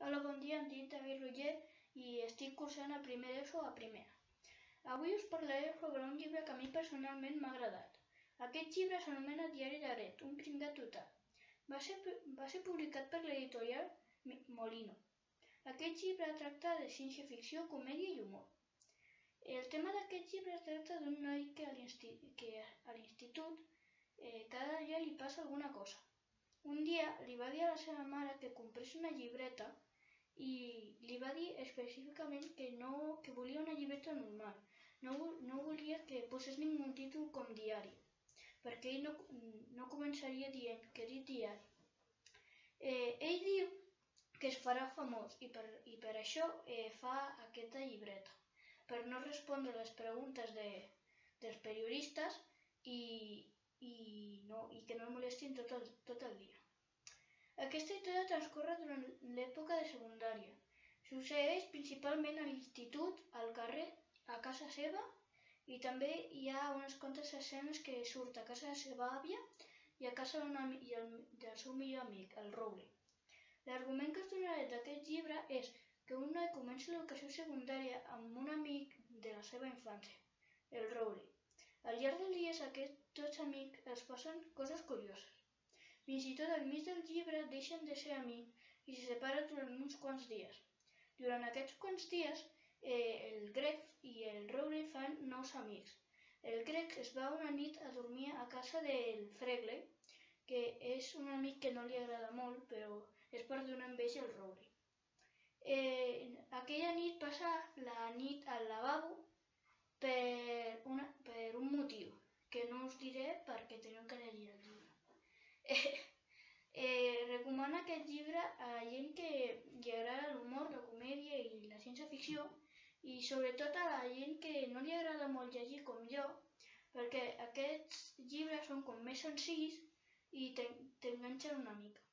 Hola, bon dia, em dic David Roger i estic cursant el primer d'ESO a primera. Avui us parlaré sobre un llibre que a mi personalment m'ha agradat. Aquest llibre s'anomena Diari de Gret, un pringat total. Va ser publicat per l'editorial Molino. Aquest llibre tracta de ciència-ficció, comèdia i humor. El tema d'aquest llibre tracta d'un noi que a l'institut cada dia li passa alguna cosa. Un dia li va dir a la seva mare que comprés una llibreta i li va dir específicament que volia una llibreta normal. No volia que posés ningú títol com diari, perquè ell no començaria dient que era diari. Ell diu que es farà famós i per això fa aquesta llibreta, per no respondre les preguntes dels periodistes i que no el molestin tot el dia. Aquesta història transcorre durant l'època de secundària. Succeeix principalment a l'institut, al carrer, a casa seva, i també hi ha unes quantes escenes que surt a casa de la seva àvia i a casa del seu millor amic, el Rowley. L'argument que us donaré d'aquest llibre és que un noi comença l'educació secundària amb un amic de la seva infància, el Rowley. Al llarg dels dies aquests dos amics els passen coses curioses. Fins i tot al mig del llibre deixen de ser amics i se separen durant uns quants dies. Durant aquests quants dies, el Greg i el Rowley fan nous amics. El Greg es va una nit a dormir a casa del Fregley, que és un amic que no li agrada molt, però és per donar enveja al Rowley. Aquella nit passa la nit al lavabo per un motiu, que no us diré perquè teniu que llegir el llibre. Recomano aquest llibre a la gent que li agrada l'humor, la comèdia i la ciència-ficció i sobretot a la gent que no li agrada molt llegir com jo, perquè aquests llibres són com més senzills i t'enganxen una mica.